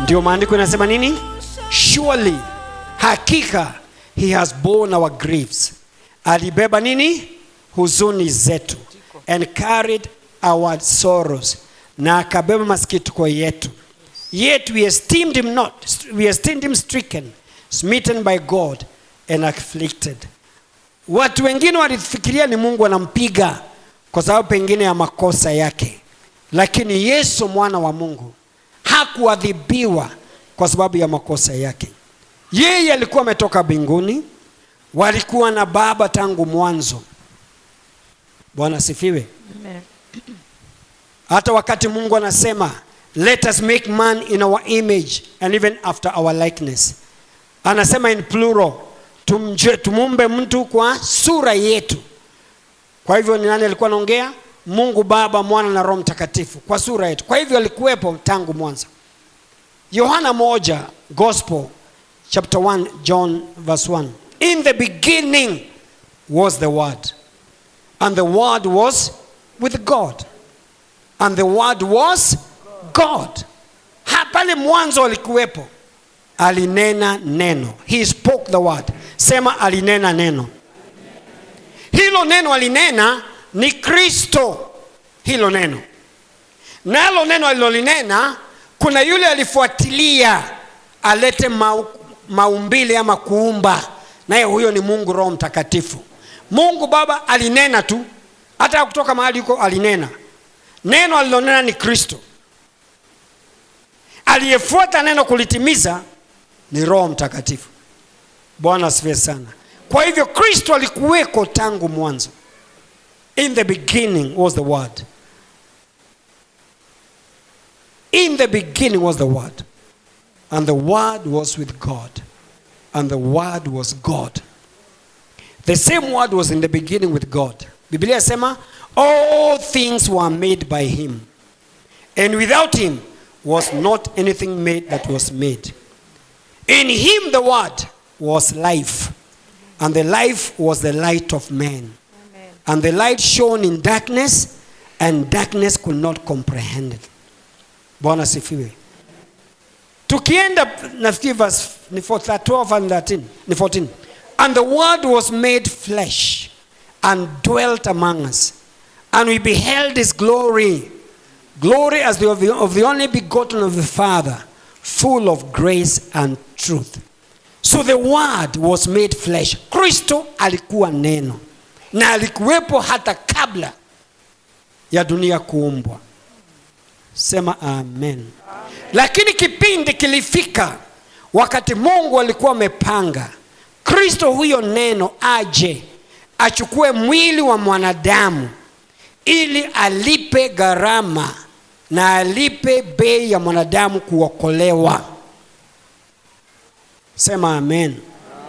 Ndio maandiko inasema nini? Surely, hakika, he has borne our griefs. Alibeba nini? Huzuni zetu. And carried our sorrows. Na akabeba masikitiko yetu. Yet we esteemed him not. We esteemed him stricken, smitten by God, and afflicted. Watu wengine walifikiria ni Mungu anampiga kwa sababu pengine ya makosa yake. Lakini Yesu mwana wa Mungu hakuadhibiwa kwa sababu ya makosa yake. Yeye alikuwa ametoka mbinguni, walikuwa na Baba tangu mwanzo. Bwana sifiwe. Amen. Hata wakati Mungu anasema let us make man in our image and even after our likeness, anasema in plural, tumumbe mtu kwa sura yetu. Kwa hivyo ni nani alikuwa anaongea? Mungu Baba, Mwana na Roho Mtakatifu kwa sura yetu. Kwa hivyo alikuwepo tangu mwanzo. Yohana 1 Gospel chapter 1 John verse 1. In the beginning was the Word, and the Word was with God, and the Word was God. Pale mwanzo alikuwepo. Alinena neno. He spoke the word. Sema alinena neno. Hilo neno alinena ni Kristo. Hilo neno. Nalo neno alilolinena, kuna yule alifuatilia alete maumbile ama kuumba. Naye huyo ni Mungu Roho Mtakatifu. Mungu Baba alinena tu. Hata kutoka mahali yuko alinena. Neno alilonena ni Kristo. Aliyefuata neno kulitimiza ni Roho Mtakatifu. Bwana asifiwe sana. Kwa hivyo Kristo alikuweko tangu mwanzo. In the beginning was the Word. In the beginning was the Word. And the Word was with God. And the Word was God. The same Word was in the beginning with God. Biblia sema all things were made by him. And without him was not anything made that was made. In him the Word was life, and the life was the light of men. Amen. And the light shone in darkness, and darkness could not comprehend it. Bwana sifiwe. Tukienda nafikiri verse 12 and 13, 14. And the Word was made flesh and dwelt among us, and we beheld his glory. Glory as of the only begotten of the Father, full of grace and truth. So the Word was made flesh. Kristo alikuwa neno. Na alikuwepo hata kabla ya dunia kuumbwa. Sema amen. Lakini kipindi kilifika wakati Mungu alikuwa amepanga Kristo huyo neno aje achukue mwili wa mwanadamu ili alipe gharama na alipe bei ya mwanadamu kuokolewa. Sema amen.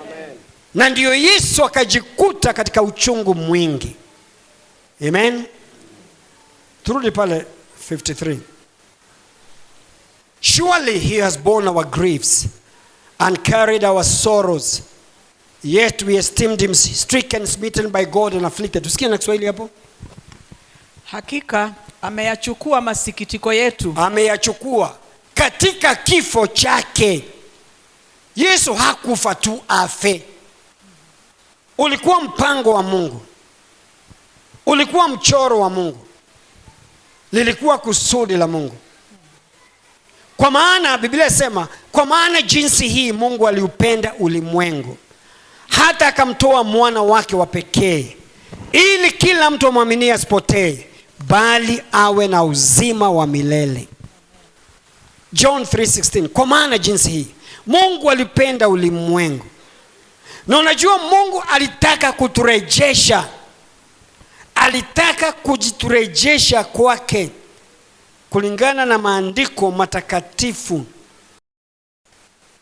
Amen. Na ndio Yesu akajikuta katika uchungu mwingi. Amen. Turudi pale 53. Surely he has borne our griefs and carried our sorrows. Yet we esteemed him stricken, smitten by God and afflicted. Tusikie na Kiswahili hapo. Hakika ameyachukua masikitiko yetu. Ameyachukua katika kifo chake. Yesu hakufa tu afe. Ulikuwa mpango wa Mungu. Ulikuwa mchoro wa Mungu. Lilikuwa kusudi la Mungu. Kwa maana Biblia inasema, kwa maana jinsi hii Mungu aliupenda ulimwengu hata akamtoa mwana wake wa pekee ili kila mtu amwaminie asipotee bali awe na uzima wa milele. John 3:16. Kwa maana jinsi hii Mungu alipenda ulimwengu. Na unajua Mungu alitaka kuturejesha. Alitaka kujiturejesha kwake kulingana na maandiko matakatifu.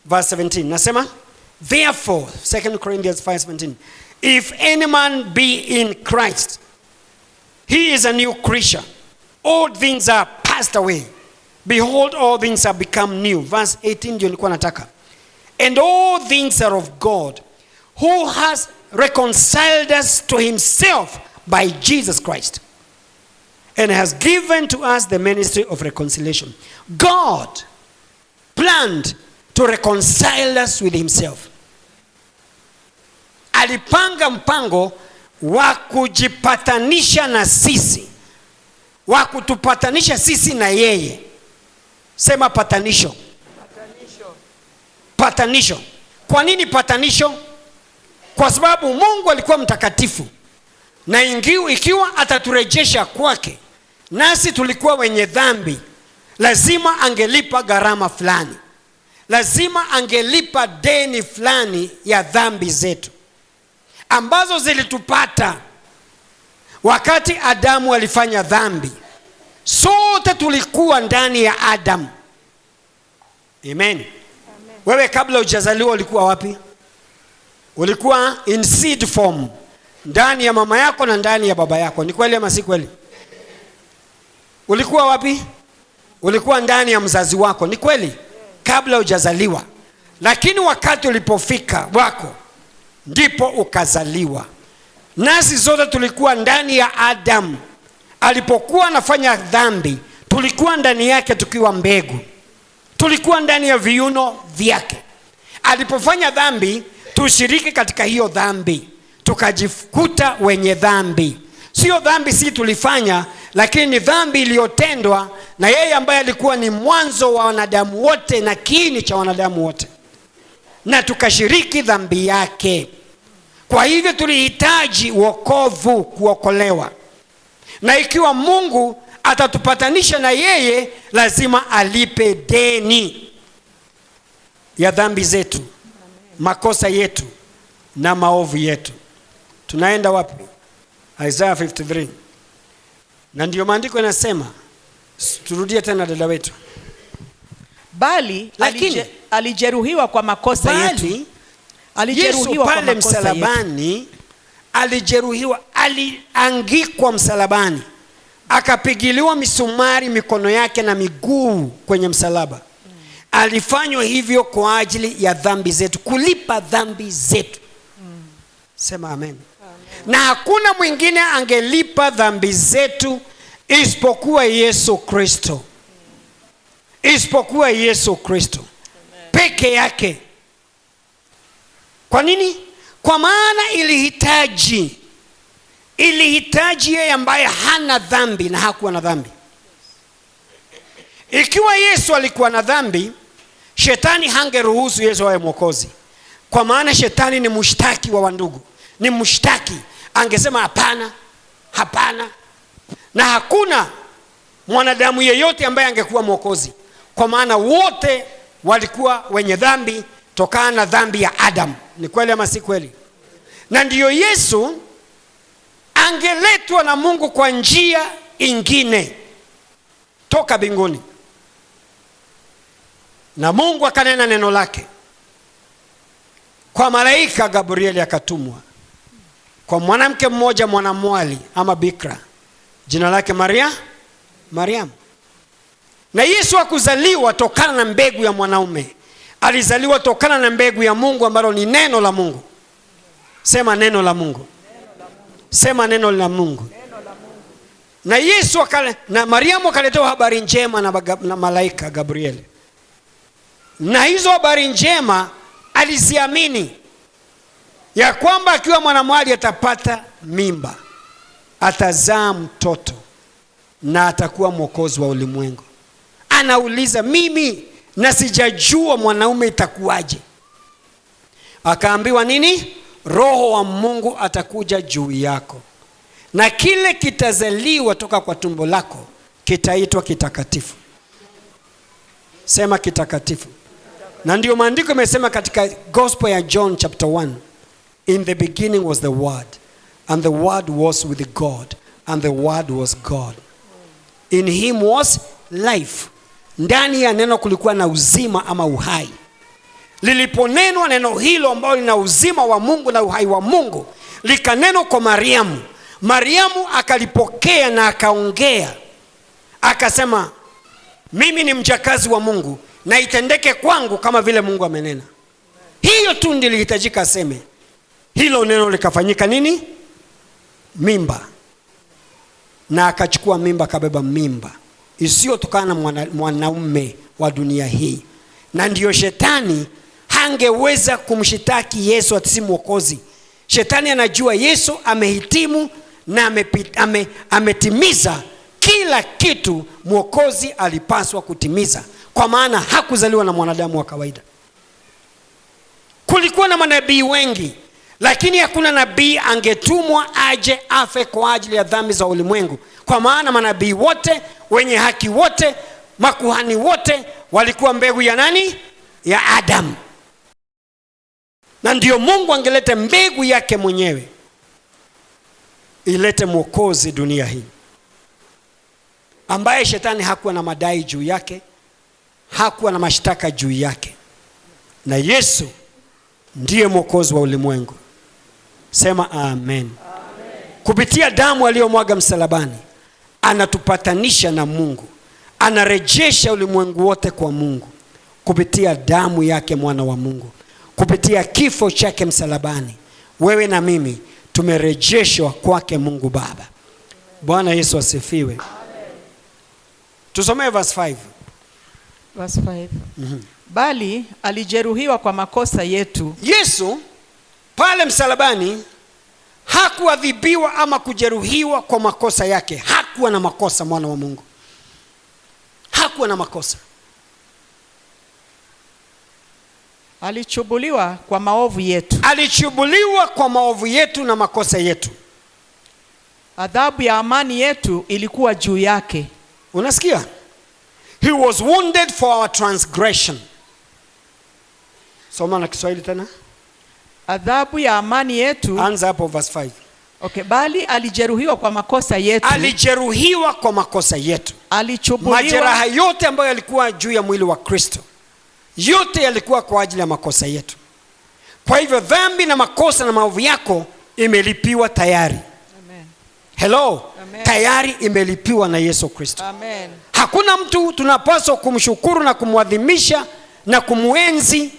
Verse 17 nasema, therefore 2 Corinthians 5:17, if any man be in Christ, he is a new creature. All things are passed away. Behold, all things have become new. Verse 18 ndio nilikuwa nataka. And all things are of God, who has reconciled us to himself by Jesus Christ, and has given to us the ministry of reconciliation. God planned to reconcile us with himself. Alipanga mpango wa kujipatanisha na sisi, wa kutupatanisha sisi na yeye. Sema patanisho. Patanisho. Kwa nini patanisho? Kwa sababu Mungu alikuwa mtakatifu, na ikiwa ataturejesha kwake, nasi tulikuwa wenye dhambi, lazima angelipa gharama fulani, lazima angelipa deni fulani ya dhambi zetu ambazo zilitupata wakati Adamu alifanya dhambi. Sote tulikuwa ndani ya Adamu. Amen. Wewe kabla hujazaliwa ulikuwa wapi? Ulikuwa in seed form, ndani ya mama yako na ndani ya baba yako. Ni kweli ama si kweli? Ulikuwa wapi? Ulikuwa ndani ya mzazi wako. Ni kweli? Kabla hujazaliwa. Lakini wakati ulipofika wako, ndipo ukazaliwa. Nasi zote tulikuwa ndani ya Adamu. Alipokuwa anafanya dhambi, tulikuwa ndani yake tukiwa mbegu. Tulikuwa ndani ya viuno vyake. Alipofanya dhambi, tushiriki katika hiyo dhambi, tukajikuta wenye dhambi. Sio dhambi si tulifanya, lakini ni dhambi iliyotendwa na yeye ambaye alikuwa ni mwanzo wa wanadamu wote na kiini cha wanadamu wote, na tukashiriki dhambi yake. Kwa hivyo tulihitaji wokovu, kuokolewa. Na ikiwa Mungu atatupatanisha na yeye, lazima alipe deni ya dhambi zetu, makosa yetu na maovu yetu. Tunaenda wapi? Isaiah 53. Na ndio maandiko yanasema, turudie tena dada wetu. Bali alijeruhiwa kwa makosa yetu. Alijeruhiwa pale msalabani, alijeruhiwa, aliangikwa msalabani, akapigiliwa misumari mikono yake na miguu kwenye msalaba. Alifanywa hivyo kwa ajili ya dhambi zetu, kulipa dhambi zetu. Sema amen. Na hakuna mwingine angelipa dhambi zetu isipokuwa Yesu Kristo. Isipokuwa Yesu Kristo peke yake. Kwa nini? Kwa maana ilihitaji yeye ambaye hana dhambi na hakuwa na dhambi. Ikiwa Yesu alikuwa na dhambi, shetani hangeruhusu Yesu awe mwokozi. Kwa maana shetani ni mshtaki wa wandugu, ni mshtaki. Angesema hapana, hapana. Na hakuna mwanadamu yeyote ambaye angekuwa mwokozi, kwa maana wote walikuwa wenye dhambi tokana na dhambi ya Adam. Ni kweli ama si kweli? Na ndiyo Yesu angeletwa na Mungu kwa njia ingine toka mbinguni, na Mungu akanena neno lake kwa malaika Gabrieli, akatumwa kwa mwanamke mmoja mwanamwali ama bikra, jina lake Mariamu. Na Yesu hakuzaliwa tokana na mbegu ya mwanaume, alizaliwa tokana na mbegu ya Mungu ambalo ni neno la Mungu. Sema neno la Mungu. Sema neno la Mungu. Na Yesu na Mariamu akaletewa habari njema na malaika Gabrieli. Na hizo habari njema aliziamini, ya kwamba akiwa mwanamwali atapata mimba, atazaa mtoto na atakuwa mwokozi wa ulimwengu. Anauliza, mimi na sijajua mwanaume itakuwaje? Akaambiwa nini? Roho wa Mungu atakuja juu yako, na kile kitazaliwa toka kwa tumbo lako kitaitwa kitakatifu. Sema kitakatifu. Na ndio maandiko yamesema katika Gospel ya John chapter 1, in the beginning was the word, and the word was with God, and the word was God. In him was life. Ndani ya neno kulikuwa na uzima ama uhai. Liliponenwa neno hilo ambalo lina uzima wa Mungu na uhai wa Mungu, likanenwa kwa Mariamu. Mariamu akalipokea na akaongea, akasema, mimi ni mjakazi wa Mungu, na itendeke kwangu kama vile Mungu amenena. Hiyo tu ndilo lilihitajika aseme. Hilo neno likafanyika nini? Mimba. Na akachukua mimba, akabeba mimba isiyotokana na mwanaume wa dunia hii, Na ndiyo shetani hangeweza kumshitaki Yesu ati si mwokozi. Shetani anajua Yesu amehitimu na ametimiza kila kitu mwokozi alipaswa kutimiza, kwa maana hakuzaliwa na mwanadamu wa kawaida. Kulikuwa na manabii wengi, lakini hakuna nabii angetumwa aje afe kwa ajili ya dhambi za ulimwengu, kwa maana manabii wote, wenye haki wote, makuhani wote walikuwa mbegu ya nani? Ya Adamu. Na ndio Mungu angelete mbegu yake mwenyewe ilete mwokozi dunia hii, ambaye shetani hakuwa na madai juu yake, hakuwa na mashtaka juu yake. Na Yesu ndiye mwokozi wa ulimwengu. Sema amen. Amen. Kupitia damu aliyomwaga msalabani anatupatanisha na Mungu, anarejesha ulimwengu wote kwa Mungu kupitia damu yake mwana wa Mungu. Kupitia kifo chake msalabani, wewe na mimi tumerejeshwa kwake Mungu Baba. Bwana Yesu asifiwe. Amen. Tusomee verse 5. Verse 5. Bali alijeruhiwa kwa makosa yetu. Yesu pale msalabani hakuadhibiwa ama kujeruhiwa kwa makosa yake. Hakuwa na makosa mwana wa Mungu. Hakuwa na makosa. Alichubuliwa kwa maovu yetu. Alichubuliwa kwa maovu yetu na makosa yetu. Adhabu ya amani yetu ilikuwa juu yake. Unasikia? He was wounded for our transgression. Soma na Kiswahili tena. Adhabu ya amani yetu. Anza hapo verse 5. Okay, bali alijeruhiwa kwa makosa yetu. Alijeruhiwa kwa makosa yetu. Alichubuliwa. Majeraha yote ambayo yalikuwa juu ya mwili wa Kristo, yote yalikuwa kwa ajili ya makosa yetu. Kwa hivyo dhambi na makosa na maovu yako imelipiwa tayari. Amen. Hello. Amen. Tayari imelipiwa na Yesu Kristo. Amen. Hakuna mtu tunapaswa kumshukuru na kumwadhimisha na kumuenzi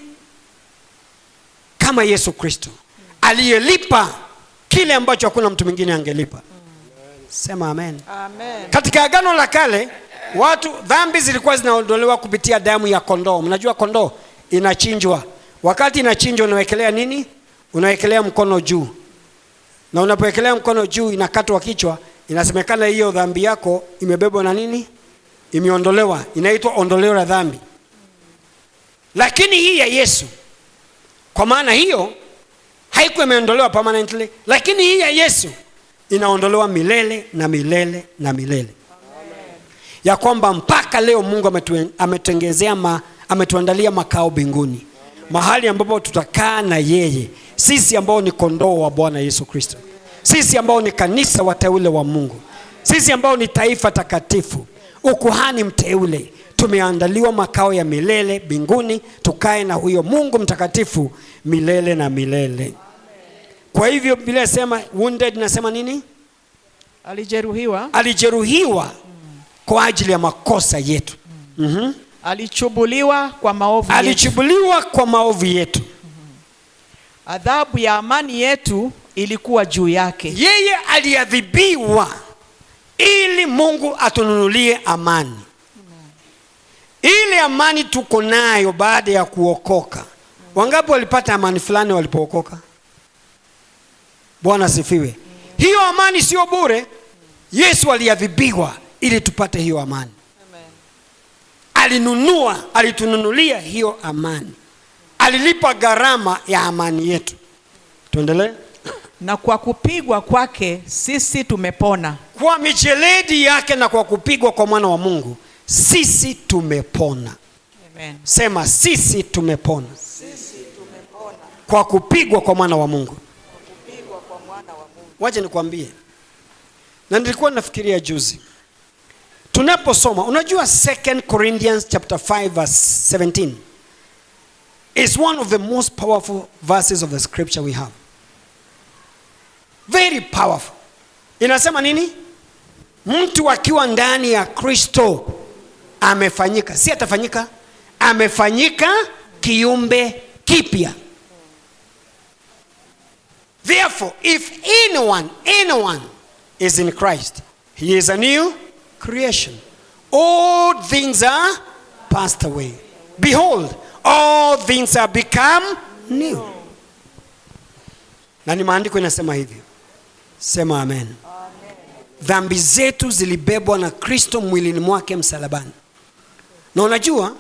kama Yesu Kristo, aliyelipa kile ambacho hakuna mtu mwingine angelipa. Sema amen. Amen. Katika Agano la Kale, watu dhambi zilikuwa zinaondolewa kupitia damu ya kondoo. Mnajua kondoo inachinjwa. Wakati inachinjwa unawekelea nini? Unawekelea mkono juu. Na unapowekelea mkono juu inakatwa kichwa, inasemekana hiyo dhambi yako imebebwa na nini? Imeondolewa. Inaitwa ondoleo la dhambi. Lakini hii ya Yesu, kwa maana hiyo haikuwa imeondolewa permanently, lakini hii ya Yesu inaondolewa milele na milele na milele. Amen. Ya kwamba mpaka leo Mungu ametuandalia makao mbinguni. Mahali ambapo tutakaa na yeye. Sisi ambao ni kondoo wa Bwana Yesu Kristo. Sisi ambao ni kanisa wateule wa Mungu. Sisi ambao ni taifa takatifu, ukuhani mteule, tumeandaliwa makao ya milele mbinguni, tukae na huyo Mungu mtakatifu milele na milele. Amen. Kwa hivyo Biblia inasema wounded, nasema nini? Alijeruhiwa. Alijeruhiwa kwa ajili ya makosa yetu. Alichubuliwa kwa maovu yetu. Alichubuliwa kwa maovu yetu. Adhabu ya amani yetu ilikuwa juu yake. Yeye aliadhibiwa ili Mungu atununulie amani. Ile amani tuko nayo baada ya kuokoka. Wangapi walipata amani fulani walipookoka? Bwana asifiwe. Hiyo amani sio bure. Yesu aliadhibiwa ili tupate hiyo amani. Alinunua, alitununulia hiyo amani. Alilipa gharama ya amani yetu. Tuendelee. Na kwa kupigwa kwake sisi tumepona. Kwa mijeledi yake na kwa kupigwa kwa mwana wa Mungu sisi tumepona. Amen. Sema sisi tumepona. Sisi tumepona. Kwa kupigwa kwa mwana wa Mungu. Kwa kupigwa kwa mwana wa Mungu. Wacha nikwambie. Na nilikuwa nafikiria juzi. Tunaposoma, unajua 2 Corinthians chapter 5 verse 17 is one of the most powerful verses of the scripture we have. Very powerful. Inasema nini? Mtu akiwa ndani ya Kristo amefanyika, si atafanyika, amefanyika kiumbe kipya. Therefore, if anyone is in Christ, he is a new creation. All things are passed away. behold, all things have become new. Na ni maandiko inasema hivyo. Sema amen. Dhambi zetu zilibebwa na Kristo mwilini mwake msalabani. Na unajua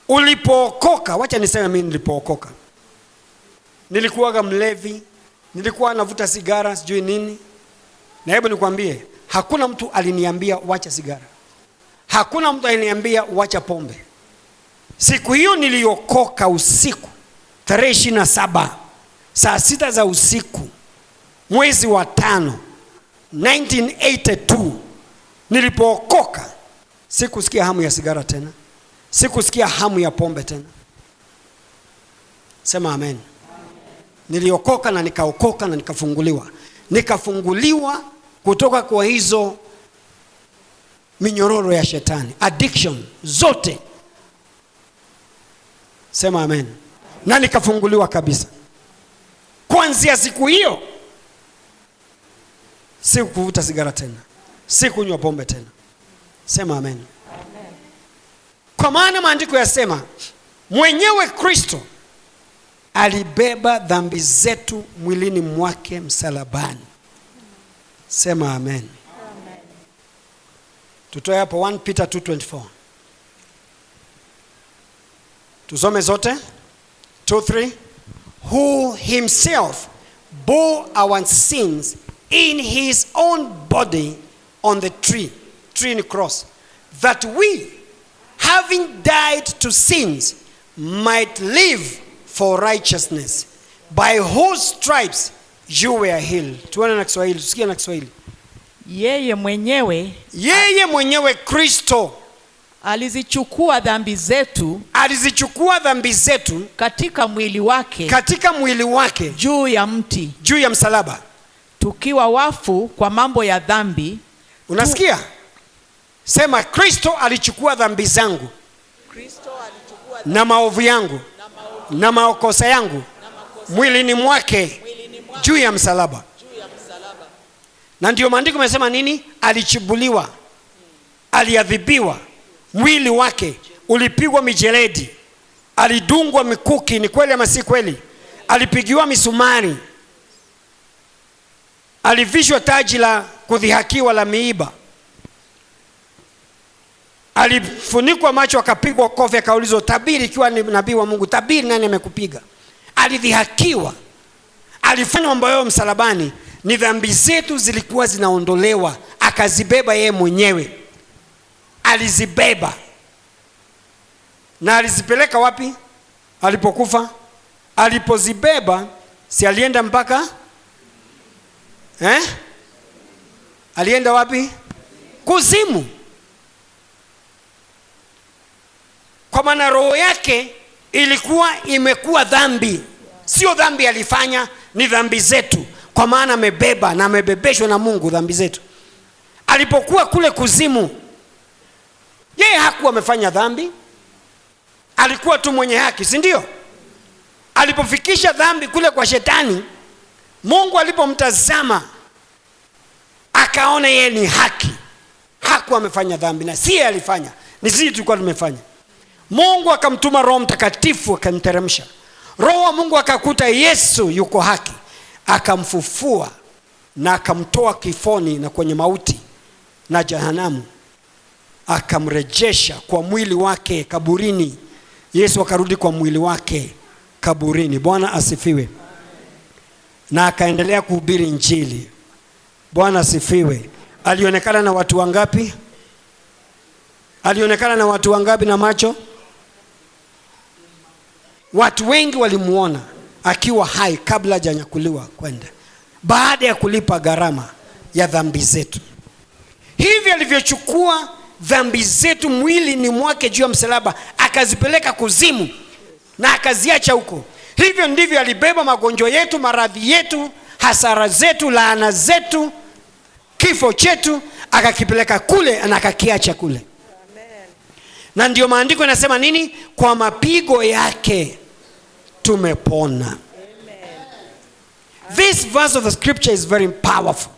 ulipookoka, wacha niseme mimi nilipookoka, nilikuwaga mlevi, nilikuwa navuta sigara sijui nini. Na hebu nikwambie, hakuna mtu aliniambia wacha sigara, hakuna mtu aliniambia wacha pombe. Siku hiyo niliokoka usiku, tarehe 27 saa 6 za usiku, mwezi wa 5 1982, nilipookoka sikusikia hamu ya sigara tena, sikusikia hamu ya pombe tena. Sema amen. Niliokoka na nikaokoka na nikafunguliwa kutoka kwa hizo minyororo ya shetani, addiction zote. Sema amen. Na nikafunguliwa kabisa. Kuanzia siku hiyo sikuvuta sigara tena, sikunywa pombe tena. Sema amen. Amen. Kwa maana maandiko yasema mwenyewe Kristo alibeba dhambi zetu mwilini mwake msalabani. Sema amen. Amen. Tutoe hapo 1 Peter 2:24. Tusome zote. 2:3. Who himself bore our sins in his own body on the tree in cross, that we, having died to sins, might live for righteousness, by whose stripes you were healed. Tuone na Kiswahili, tusikie na Kiswahili. Yeye mwenyewe Kristo alizichukua dhambi zetu katika mwili wake juu ya msalaba, tukiwa wafu kwa mambo ya dhambi. Unasikia? Sema Kristo alichukua dhambi zangu na maovu yangu na makosa yangu mwilini mwake juu ya msalaba. Na ndio maandiko yamesema nini? Alichibuliwa, aliadhibiwa, mwili wake ulipigwa mijeledi, alidungwa mikuki. Ni kweli ama si kweli? Alipigiwa misumari, alivishwa taji la kudhihakiwa la miiba, alifunikwa macho, akapigwa kofi, akaulizwa tabiri, ikiwa ni nabii wa Mungu, tabiri nani amekupiga? Alidhihakiwa, alifanywa mambo yao msalabani. Ni dhambi zetu zilikuwa zinaondolewa, akazibeba yeye mwenyewe. Alizibeba. Na alizipeleka wapi? Alipokufa, alipozibeba, si alienda mpaka alienda wapi? Kuzimu. Kwa maana roho yake ilikuwa imekuwa dhambi. Sio dhambi alifanya, ni dhambi zetu. Kwa maana amebeba na amebebeshwa na Mungu dhambi zetu. Alipokuwa kule kuzimu, yeye hakuwa amefanya dhambi, alikuwa tu mwenye haki, si ndio? Alipofikisha dhambi kule kwa shetani, Mungu alipomtazama akaona yeye ni haki. Hakuwa amefanya dhambi, na si yeye alifanya, ni sisi tulikuwa tumefanya. Mungu akamtuma Roho Mtakatifu, akamteremsha. Roho wa Mungu akakuta Yesu yuko haki, akamfufua na akamtoa kifoni na kwenye mauti na jehanamu, akamrejesha kwa mwili wake kaburini. Yesu akarudi kwa mwili wake kaburini. Bwana asifiwe. Na akaendelea kuhubiri injili. Bwana asifiwe. Alionekana na watu wangapi? Alionekana na watu wangapi na macho? Watu wengi walimuona akiwa hai kabla hajanyakuliwa kwenda, baada ya kulipa gharama ya dhambi zetu. Hivi alivyochukua dhambi zetu mwili ni mwake juu ya msalaba, akazipeleka kuzimu na akaziacha huko. Hivyo ndivyo alibeba magonjwa yetu, maradhi yetu, hasara zetu, laana zetu, kifo chetu, akakipeleka kule na akakiacha kule. Amen. Na ndio maandiko yanasema nini? Kwa mapigo yake tumepona. Amen. This verse of the scripture is very powerful.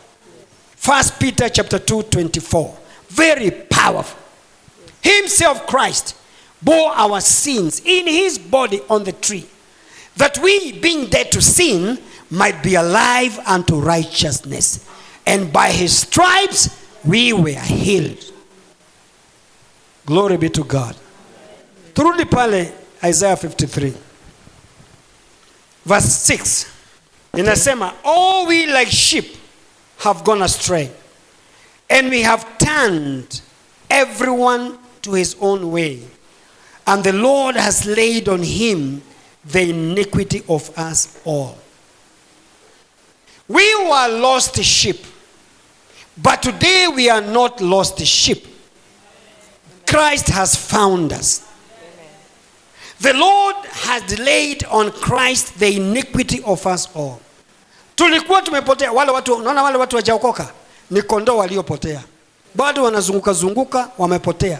1 Peter chapter 2:24. Very powerful. Himself, Christ, bore our sins in his body on the tree, that we, being dead to sin, might be alive unto righteousness. And by his stripes we were healed. Glory be to God. Turudi pale Isaiah 53 verse 6. Inasema, all we like sheep have gone astray, and we have turned everyone to his own way, and the Lord has laid on him the iniquity of us all. We were lost sheep, but today we are not lost sheep. Christ has found us. The Lord has laid on Christ the iniquity of us all. Tulikuwa tumepotea. Wale watu, unaona wale watu wajaokoka ni kondoo waliopotea. Bado wanazunguka zunguka, wamepotea.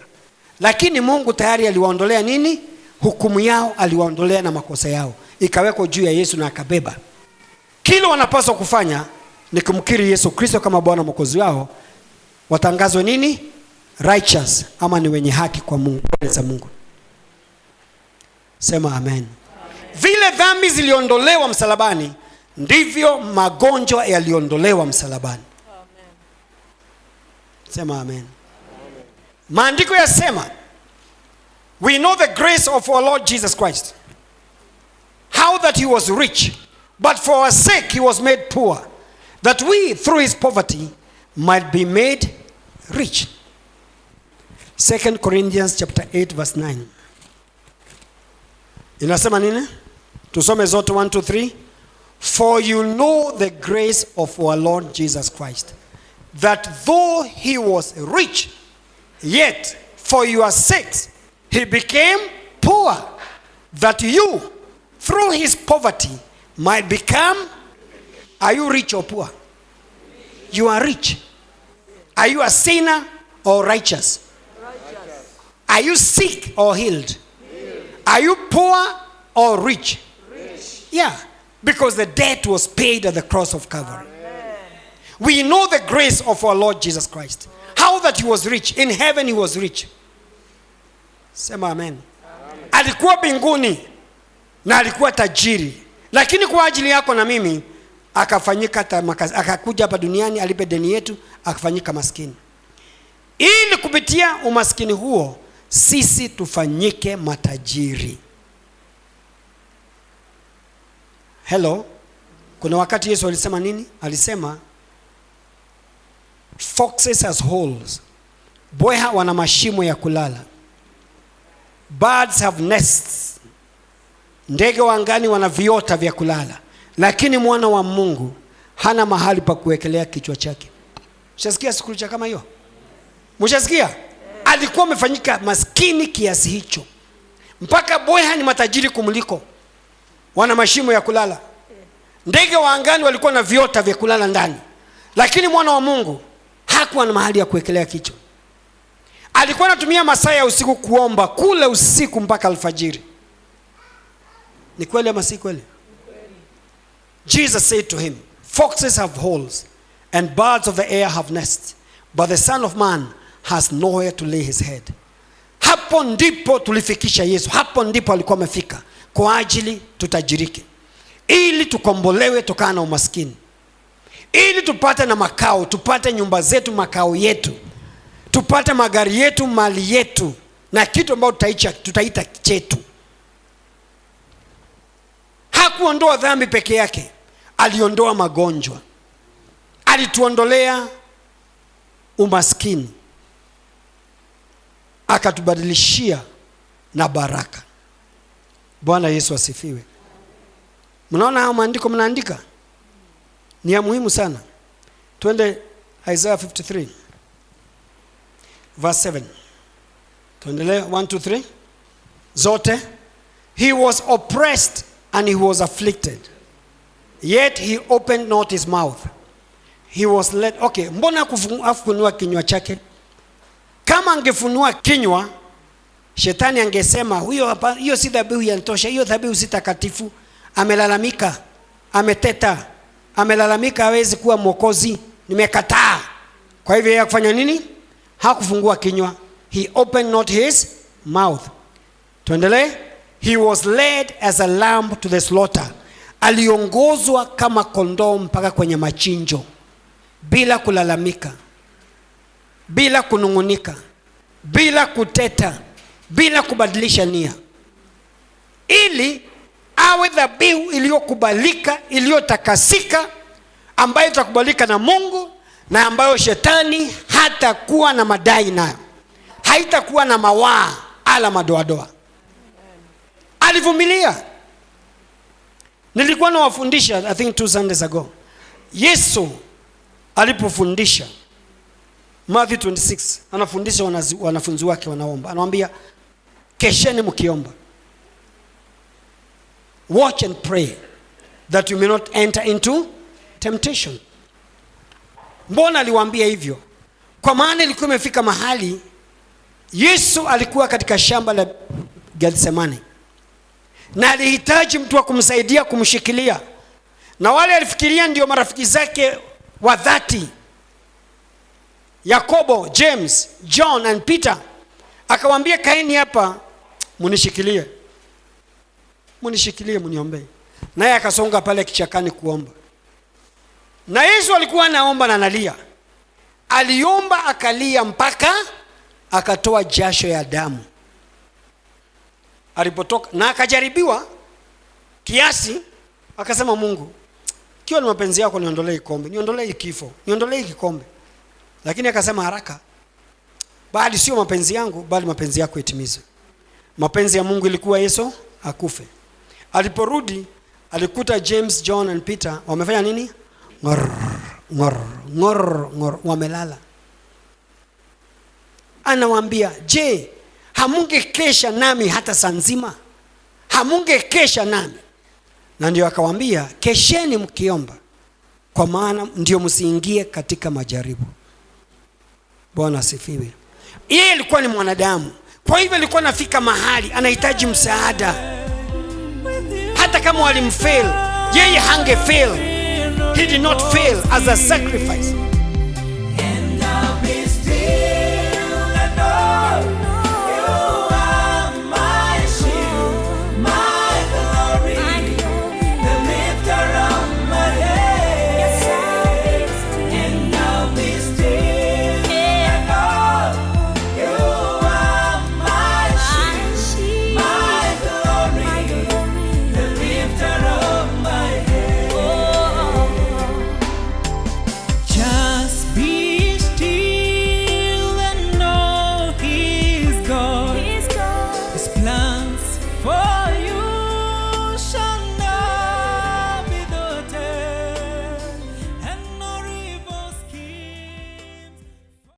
Lakini Mungu tayari aliwaondolea nini? Hukumu yao aliwaondolea na makosa yao. Ikawekwa juu ya Yesu na akabeba. Kile wanapaswa kufanya ni kumkiri Yesu Kristo kama Bwana Mwokozi wao. Watangazwe nini? Righteous, ama ni wenye haki kwa Mungu, mbele za Mungu. Sema amen. Amen. Vile dhambi ziliondolewa msalabani, ndivyo magonjwa yaliondolewa msalabani. Amen. Sema amen. Amen. Maandiko yasema, we know the grace of our Lord Jesus Christ, how that he was rich, but for our sake he was made poor, that we through his poverty might be made rich. 2 Corinthians chapter 8 verse 9. Inasema nini? Tusome zote 1 to 3. For you know the grace of our Lord Jesus Christ, that though he was rich, yet for your sakes he became poor, that you through his poverty might become. Are you rich or poor? You are rich. Are you a sinner or righteous? Righteous. Are you sick or healed? Healed. Are you poor or rich? Rich. Yeah, because the debt was paid at the cross of Calvary. Amen. We know the grace of our Lord Jesus Christ, how that he was rich. In heaven he was rich. Sema amen. Amen. Alikuwa mbinguni na alikuwa tajiri, lakini kwa ajili yako na mimi akafanyika akakuja hapa duniani, alipe deni yetu, akafanyika maskini, ili kupitia umaskini huo sisi tufanyike matajiri. Hello. Kuna wakati Yesu alisema nini? Alisema, foxes has holes, bweha wana mashimo ya kulala, birds have nests, ndege wa angani wana viota vya kulala, lakini mwana wa Mungu hana mahali pa kuwekelea kichwa chake. Mshasikia sikulicha kama hiyo? Mshasikia? Alikuwa amefanyika maskini kiasi hicho, mpaka bweha ni matajiri kumuliko, wana mashimo ya kulala. Ndege wa angani walikuwa na viota vya kulala ndani, lakini mwana wa Mungu hakuwa na mahali ya kuwekelea kichwa. Alikuwa anatumia masaa ya usiku kuomba, kule usiku mpaka alfajiri. Ni kweli ama si kweli? Jesus said to him, foxes have holes and birds of the air have nests, but the Son of Man has nowhere to lay his head. Hapo ndipo tulifikisha Yesu. Hapo ndipo alikuwa amefika kwa ajili tutajirike, ili tukombolewe tokana na umaskini, ili tupate na makao, tupate nyumba zetu, makao yetu, tupate magari yetu, mali yetu, na kitu ambao tutaita chetu. Hakuondoa dhambi peke yake, aliondoa magonjwa, alituondolea umaskini, akatubadilishia na baraka. Bwana Yesu asifiwe. Mnaona hao maandiko mnaandika? Ni ya muhimu sana. Twende Isaiah 53 verse 7. Tuendelee 1 to 3. Zote. He was oppressed and he was afflicted, yet he opened not his mouth. He was led. Okay, mbona kufunua kinywa chake? Kama angefunua kinywa, shetani angesema hiyo si dhabihu yanitosha, hiyo dhabihu si takatifu. Amelalamika, ameteta, amelalamika hawezi kuwa mwokozi, nimekataa. Kwa hivyo yeye kufanya nini? Hakufungua kinywa. He opened not his mouth. Tuendelee. He was led as a lamb to the slaughter. Aliongozwa kama kondoo mpaka kwenye machinjo, bila kulalamika, bila kunungunika, bila kuteta, bila kubadilisha nia, ili awe dhabihu iliyokubalika, iliyotakasika, ambayo itakubalika na Mungu, na ambayo shetani hatakuwa na madai nayo, haitakuwa na mawaa ala madoadoa. Alivumilia. Nilikuwa nawafundisha I think 2 Sundays ago. Yesu alipofundisha Matthew 26, anafundisha wanafunzi wake wanaomba. Anawaambia, kesheni mkiomba. Watch and pray that you may not enter into temptation. Mbona aliwaambia hivyo? Kwa maana ilikuwa imefika mahali Yesu alikuwa katika shamba la Gethsemane, na alihitaji mtu wa kumsaidia kumshikilia, na wale alifikiria ndio marafiki zake wa dhati, Yakobo, James, John and Peter. Akawaambia, kaeni hapa munishikilie, muniombee. Naye akasonga pale kichakani kuomba. Na Yesu alikuwa anaomba na analia. Aliomba akalia mpaka akatoa jasho ya damu. Alipotoka na akajaribiwa kiasi, akasema, Mungu, kiwa ni mapenzi yako niondolee kikombe, niondolee kifo, niondolee kikombe. Lakini akasema haraka, bali sio mapenzi yangu, bali mapenzi yako itimizwe. Mapenzi ya Mungu ilikuwa Yesu akufe. Aliporudi alikuta James, John and Peter wamefanya nini? Ngor, wamelala. Anawaambia, je, hamungekesha nami hata saa nzima? Hamungekesha nami? Na ndio akawaambia, kesheni mkiomba, kwa maana ndio msiingie katika majaribu. Bwana asifiwe. Yeye alikuwa ni mwanadamu, kwa hivyo alikuwa anafika mahali anahitaji msaada. Hata kama walimfail, yeye hangefail. He did not fail as a sacrifice.